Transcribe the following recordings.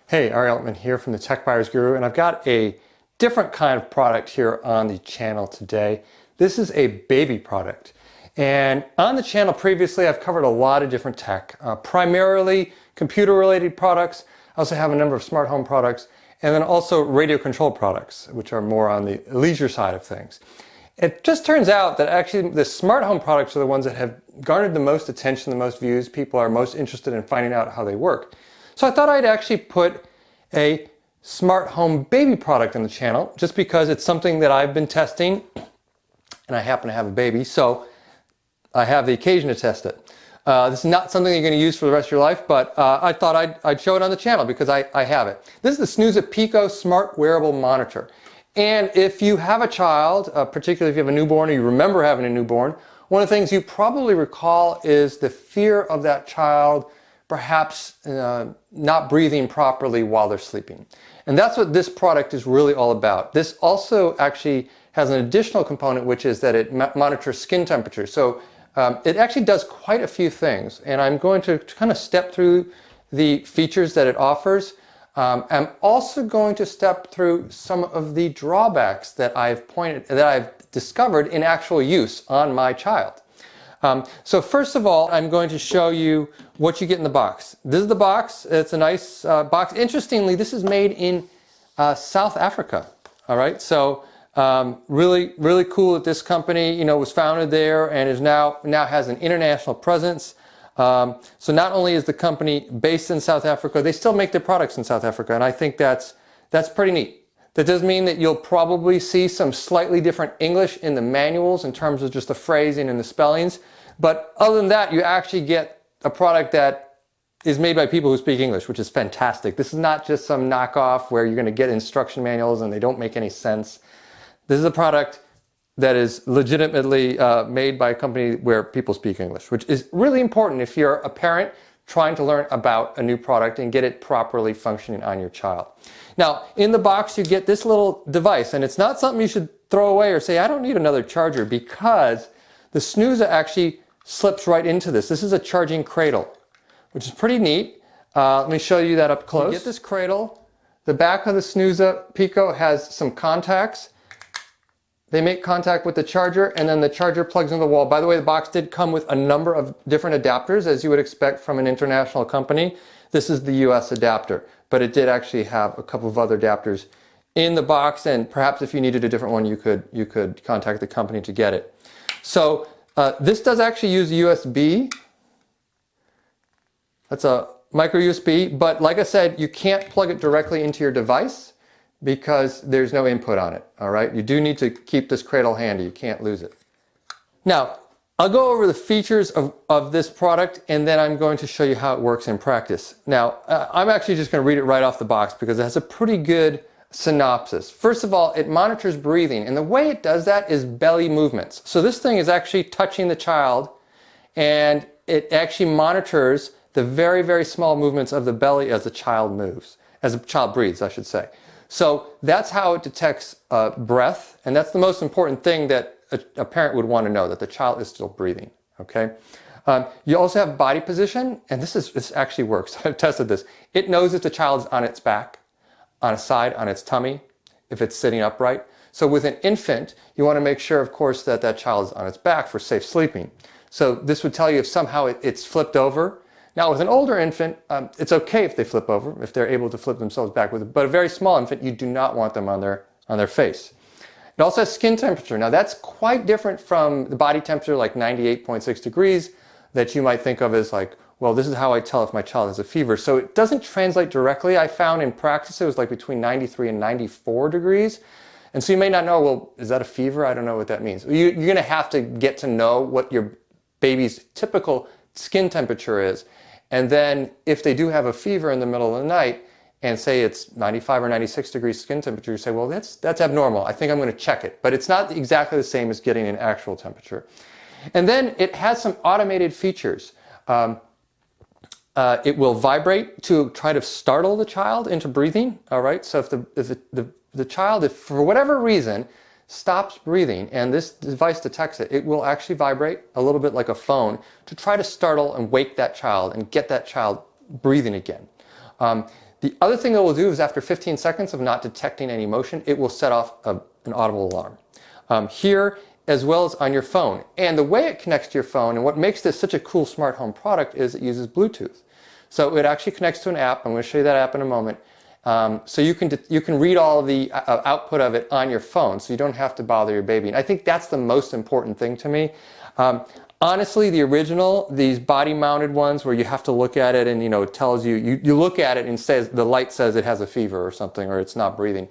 Hey, Ari Altman here from the Tech Buyers Guru, and I've got a different kind of product here on the channel today. This is a baby product. And on the channel previously, I've covered a lot of different tech, primarily computer-related products. I also have a number of smart home products, and then also radio control products, which are more on the leisure side of things. It just turns out that actually the smart home products are the ones that have garnered the most attention, the most views. People are most interested in finding out how they work. So I thought I'd actually put a smart home baby product on the channel just because it's something that I've been testing and I happen to have a baby, so I have the occasion to test it. This is not something you're going to use for the rest of your life, but I thought I'd show it on the channel because I have it. This is the Snuza Pico Smart Wearable Monitor. And if you have a child, particularly if you have a newborn or you remember having a newborn, one of the things you probably recall is the fear of that child perhaps not breathing properly while they're sleeping. And that's what this product is really all about. This also actually has an additional component, which is that it monitors skin temperature. So it actually does quite a few things. And I'm going to kind of step through the features that it offers. I'm also going to step through some of the drawbacks that I've discovered in actual use on my child. So first of all, I'm going to show you what you get in the box. This is the box. It's a nice box. Interestingly, this is made in South Africa. All right, so really cool that this company, was founded there and is now has an international presence. So not only is the company based in South Africa, they still make their products in South Africa, and I think that's pretty neat. That does mean that you'll probably see some slightly different English in the manuals in terms of just the phrasing and the spellings. But other than that, you actually get a product that is made by people who speak English, which is fantastic. This is not just some knockoff where you're going to get instruction manuals and they don't make any sense. This is a product that is legitimately made by a company where people speak English, which is really important if you're a parent trying to learn about a new product and get it properly functioning on your child. Now, in the box, you get this little device, and it's not something you should throw away or say, I don't need another charger, because the Snuza actually slips right into this. This is a charging cradle, which is pretty neat. Let me show you that up close. You get this cradle. The back of the Snuza Pico has some contacts. They make contact with the charger, and then the charger plugs into the wall. By the way, the box did come with a number of different adapters, as you would expect from an international company. This is the US adapter, but it did actually have a couple of other adapters in the box, and perhaps if you needed a different one, you could contact the company to get it. So this does actually use USB. That's a micro USB, but like I said, you can't plug it directly into your device because there's no input on it, all right? You do need to keep this cradle handy. You can't lose it. Now, I'll go over the features of this product, and then I'm going to show you how it works in practice. Now, I'm actually just going to read it right off the box because it has a pretty good synopsis. First of all, it monitors breathing, and the way it does that is belly movements. So this thing is actually touching the child, and it actually monitors the very, very small movements of the belly as the child moves, as the child breathes, I should say. So that's how it detects breath, and that's the most important thing that a parent would want to know, that the child is still breathing, okay? You also have body position, and this actually works. I've tested this. It knows if the child's on its back, on its side, on its tummy, if it's sitting upright. So with an infant, you want to make sure, of course, that that child is on its back for safe sleeping. So this would tell you if somehow it's flipped over. Now, with an older infant, it's okay if they flip over, if they're able to flip themselves back with it. But a very small infant, you do not want them on their face. It also has skin temperature. Now, that's quite different from the body temperature, like 98.6 degrees, that you might think of as like, well, this is how I tell if my child has a fever. So it doesn't translate directly. I found in practice it was like between 93 and 94 degrees. And so you may not know, well, is that a fever? I don't know what that means. You're going to have to get to know what your baby's typical skin temperature is. And then if they do have a fever in the middle of the night and say it's 95 or 96 degrees skin temperature, you say, well, that's abnormal. I think I'm going to check it. But it's not exactly the same as getting an actual temperature. And then it has some automated features. It will vibrate to try to startle the child into breathing. All right. So if the child, if for whatever reason, stops breathing and this device detects it, it will actually vibrate a little bit like a phone to try to startle and wake that child and get that child breathing again. The other thing it will do is after 15 seconds of not detecting any motion, it will set off an audible alarm. Here, as well as on your phone. And the way it connects to your phone, and what makes this such a cool smart home product, is it uses Bluetooth. So it actually connects to an app. I'm going to show you that app in a moment. So you can read all of the output of it on your phone, so you don't have to bother your baby. And I think that's the most important thing to me. Honestly, the original, these body-mounted ones where you have to look at it and it tells you, you look at it and says the light says it has a fever or something, or it's not breathing,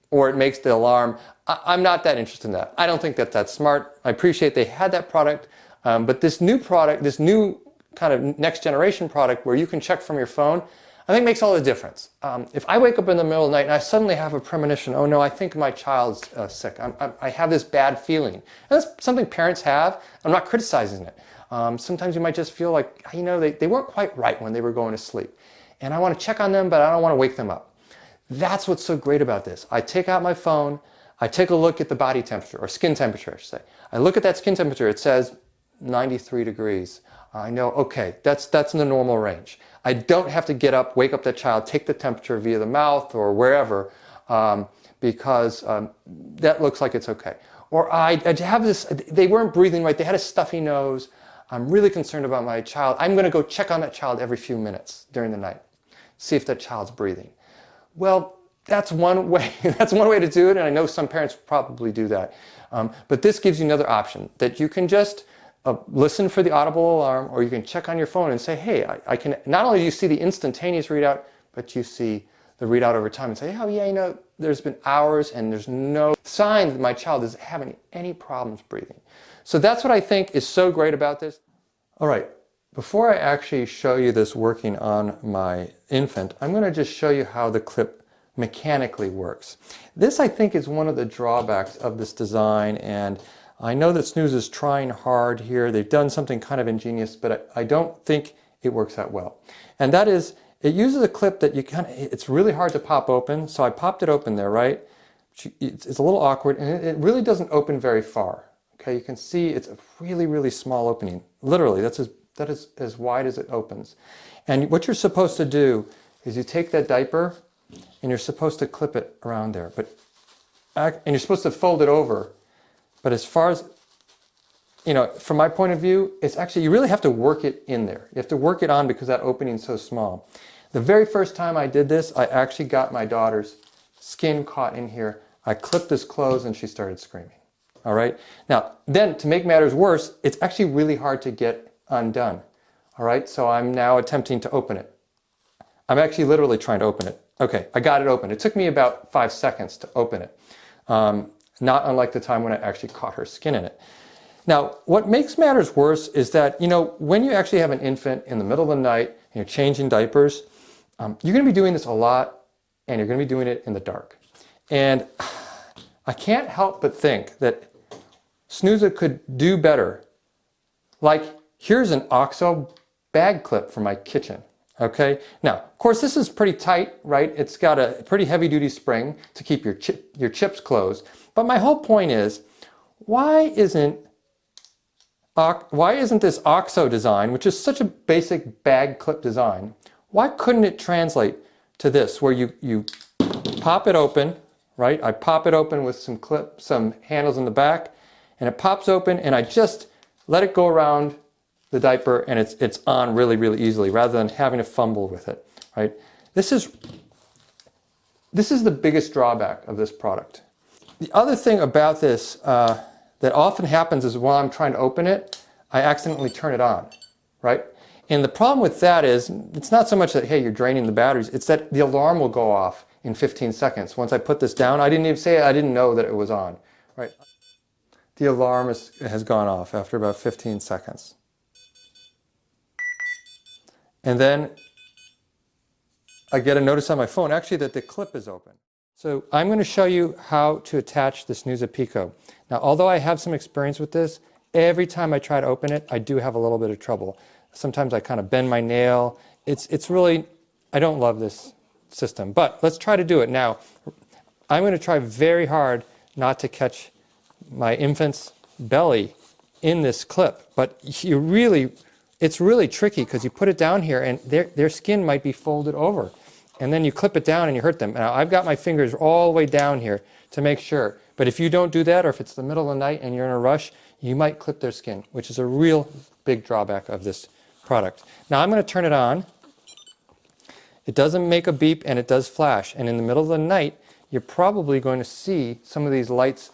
or it makes the alarm. I'm not that interested in that. I don't think that that's smart. I appreciate they had that product, but this new product, this new kind of next generation product where you can check from your phone, I think makes all the difference. If I wake up in the middle of the night and I suddenly have a premonition, oh no, I think my child's sick. I have this bad feeling. And that's something parents have. I'm not criticizing it. Sometimes you might just feel like, they weren't quite right when they were going to sleep. And I want to check on them, but I don't want to wake them up. That's what's so great about this. I take out my phone, I take a look at the body temperature, or skin temperature, I should say. I look at that skin temperature, it says 93 degrees. I know, okay, that's in the normal range. I don't have to get up, wake up that child, take the temperature via the mouth or wherever, because that looks like it's okay. Or I have this, they weren't breathing right, they had a stuffy nose. I'm really concerned about my child. I'm going to go check on that child every few minutes during the night, see if that child's breathing. Well, that's one way. That's one way to do it, and I know some parents probably do that. But this gives you another option that you can just listen for the audible alarm, or you can check on your phone and say, hey, I can. Not only do you see the instantaneous readout, but you see the readout over time and say, oh yeah, there's been hours and there's no sign that my child is having any problems breathing. So that's what I think is so great about this. All right. Before I actually show you this working on my infant, I'm going to just show you how the clip mechanically works. This, I think, is one of the drawbacks of this design, and I know that Snuza is trying hard here. They've done something kind of ingenious, but I don't think it works that well. And that is, it uses a clip that it's really hard to pop open, so I popped it open there, right? It's a little awkward, and it really doesn't open very far. Okay, you can see it's a really, really small opening. Literally, that is as wide as it opens. And what you're supposed to do is you take that diaper and you're supposed to clip it around there. And you're supposed to fold it over. But as far as, from my point of view, it's actually, you really have to work it in there. You have to work it on because that opening is so small. The very first time I did this, I actually got my daughter's skin caught in here. I clipped this closed and she started screaming. All right. Now, then to make matters worse, it's actually really hard to get undone. All right. So I'm now attempting to open it. I'm actually literally trying to open it. Okay. I got it open. It took me about 5 seconds to open it. Not unlike the time when I actually caught her skin in it. Now, what makes matters worse is that, when you actually have an infant in the middle of the night and you're changing diapers, you're going to be doing this a lot, and you're going to be doing it in the dark. And I can't help but think that Snuza could do better. Like, here's an OXO bag clip for my kitchen. Okay. Now, of course, this is pretty tight, right? It's got a pretty heavy-duty spring to keep your chips closed. But my whole point is, why isn't this OXO design, which is such a basic bag clip design, why couldn't it translate to this, where you pop it open, right? I pop it open with some handles in the back, and it pops open, and I just let it go around the diaper, and it's on really, really easily, rather than having to fumble with it, right? This is the biggest drawback of this product. The other thing about this that often happens is while I'm trying to open it, I accidentally turn it on, right? And the problem with that is, it's not so much that, hey, you're draining the batteries, it's that the alarm will go off in 15 seconds. Once I put this down, I didn't even say it, I didn't know that it was on, right? The alarm has gone off after about 15 seconds. And then I get a notice on my phone, actually, that the clip is open. So I'm going to show you how to attach the Snuza Pico. Now, although I have some experience with this, every time I try to open it, I do have a little bit of trouble. Sometimes I kind of bend my nail. It's really, I don't love this system, but let's try to do it. Now, I'm going to try very hard not to catch my infant's belly in this clip, but it's really tricky because you put it down here and their skin might be folded over. and then you clip it down and you hurt them. Now I've got my fingers all the way down here to make sure. But if you don't do that, or if it's the middle of the night and you're in a rush, you might clip their skin, which is a real big drawback of this product. Now I'm going to turn it on. It doesn't make a beep and it does flash. And in the middle of the night, you're probably going to see some of these lights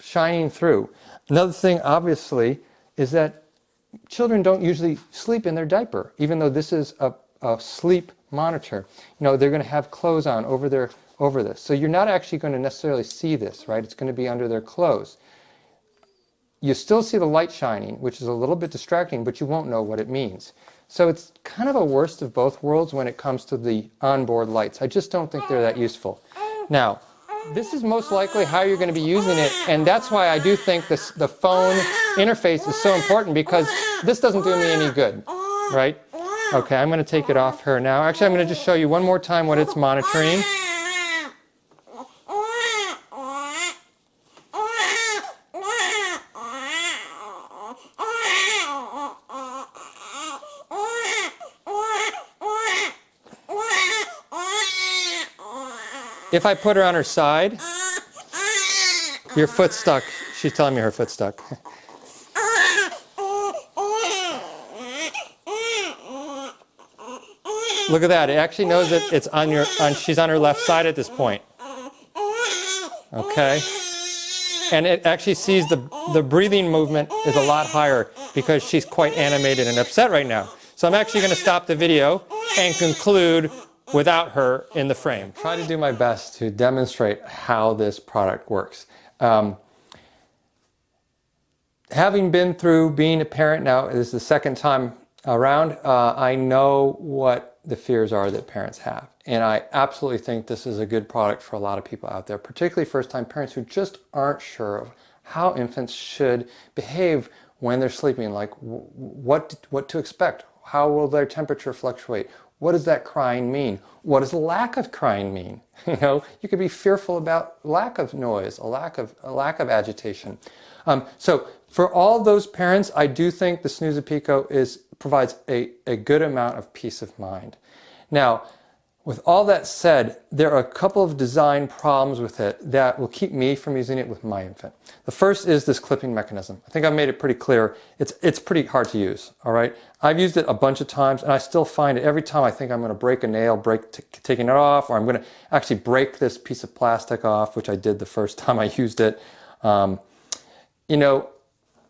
shining through. Another thing, obviously, is that children don't usually sleep in their diaper, even though this is a sleep monitor. You know, they're going to have clothes on over this. So you're not actually going to necessarily see this, right? It's going to be under their clothes. You still see the light shining, which is a little bit distracting, but you won't know what it means. So it's kind of a worst of both worlds when it comes to the onboard lights. I just don't think they're that useful. Now, this is most likely how you're going to be using it, and that's why I do think the phone interface is so important, because this doesn't do me any good, right? Okay, I'm going to take it off her now. Actually, I'm going to just show you one more time what it's monitoring. If I put her on her side, your foot's stuck. She's telling me her foot's stuck. Look at that. It actually knows that it's she's on her left side at this point. Okay. And it actually sees the breathing movement is a lot higher because she's quite animated and upset right now. So I'm actually going to stop the video and conclude without her in the frame. Try to do my best to demonstrate how this product works. Having been through being a parent now, this is the second time around, I know what the fears are that parents have. And I absolutely think this is a good product for a lot of people out there, particularly first-time parents who just aren't sure of how infants should behave when they're sleeping, like what to expect. How will their temperature fluctuate? What does that crying mean? What does lack of crying mean? You know, you could be fearful about lack of noise, a lack of agitation. So for all those parents, I do think the Snuza Pico provides a good amount of peace of mind. Now, with all that said, there are a couple of design problems with it that will keep me from using it with my infant. The first is this clipping mechanism. I think I've made it pretty clear. It's pretty hard to use, all right? I've used it a bunch of times, and I still find it every time I think I'm going to break a nail, taking it off, or I'm going to actually break this piece of plastic off, which I did the first time I used it. You know,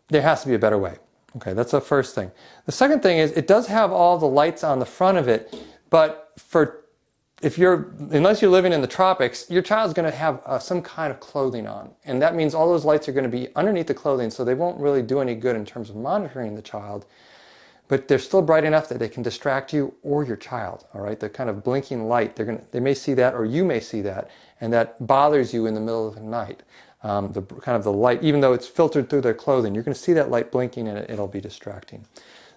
there has to be a better way. Okay, that's the first thing. The second thing is it does have all the lights on the front of it, but unless you're living in the tropics, your child's going to have some kind of clothing on. And that means all those lights are going to be underneath the clothing, so they won't really do any good in terms of monitoring the child. But they're still bright enough that they can distract you or your child, all right? The kind of blinking light, they may see that, or you may see that, and that bothers you in the middle of the night. The light, even though it's filtered through their clothing, you're going to see that light blinking and it'll be distracting.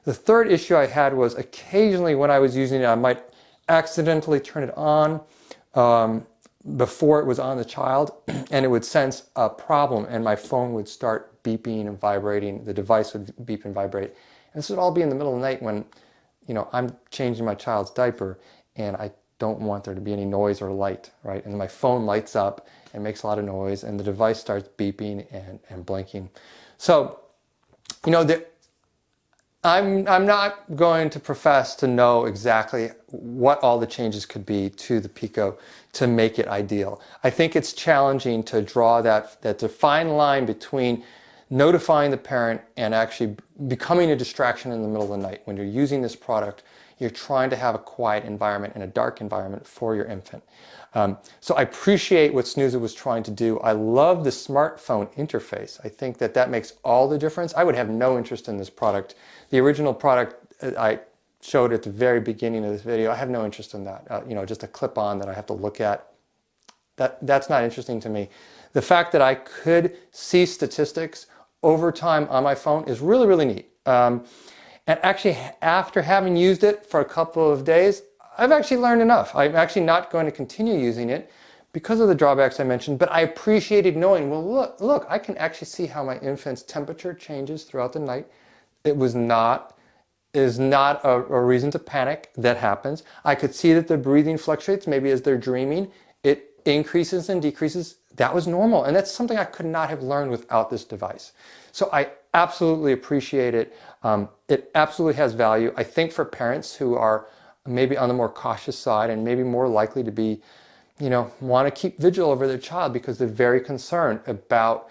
The third issue I had was occasionally when I was using it, I might accidentally turn it on before it was on the child, and it would sense a problem, and my phone would start beeping and vibrating. The device would beep and vibrate. And this would all be in the middle of the night when, you know, I'm changing my child's diaper, and I don't want there to be any noise or light, right? And my phone lights up and makes a lot of noise, and the device starts beeping and blinking. So, you know, I'm not going to profess to know exactly what all the changes could be to the Pico to make it ideal. I think it's challenging to draw that defined line between notifying the parent and actually becoming a distraction in the middle of the night. When you're using this product, you're trying to have a quiet environment and a dark environment for your infant. So I appreciate what Snuza was trying to do. I love the smartphone interface. I think that makes all the difference. I would have no interest in this product. The original product I showed at the very beginning of this video, I have no interest in that. You know, just a clip-on that I have to look at. That's not interesting to me. The fact that I could see statistics over time on my phone is really, really neat. And actually, after having used it for a couple of days, I've actually learned enough. I'm actually not going to continue using it because of the drawbacks I mentioned, but I appreciated knowing, well, look, I can actually see how my infant's temperature changes throughout the night. It was not is not a reason to panic. That happens. I could see that the breathing fluctuates, maybe as they're dreaming. It increases and decreases. That was normal, and that's something I could not have learned without this device. So I absolutely appreciate it. It absolutely has value. I think for parents who are maybe on the more cautious side and maybe more likely to be, want to keep vigil over their child because they're very concerned about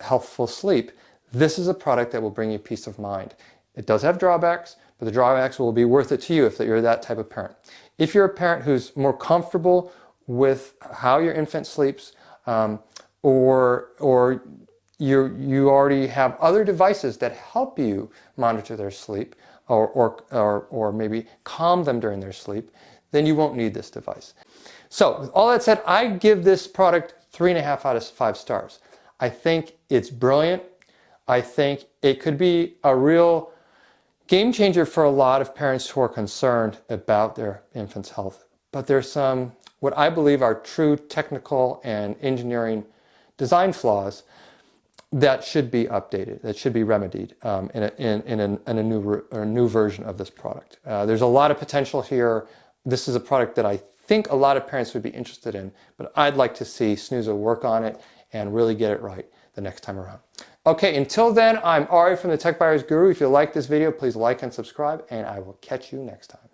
healthful sleep, this is a product that will bring you peace of mind. It does have drawbacks, but the drawbacks will be worth it to you if you're that type of parent. If you're a parent who's more comfortable with how your infant sleeps, or you already have other devices that help you monitor their sleep or maybe calm them during their sleep, then you won't need this device. So with all that said, I give this product 3.5 out of 5 stars. I think it's brilliant. I think it could be a real game changer for a lot of parents who are concerned about their infant's health. But there's some, what I believe are true technical and engineering design flaws that should be updated, that should be remedied in a new version of this product. There's a lot of potential here. This is a product that I think a lot of parents would be interested in, but I'd like to see Snuza work on it and really get it right the next time around. Okay, until then, I'm Ari from the Tech Buyers Guru. If you like this video, please like and subscribe, and I will catch you next time.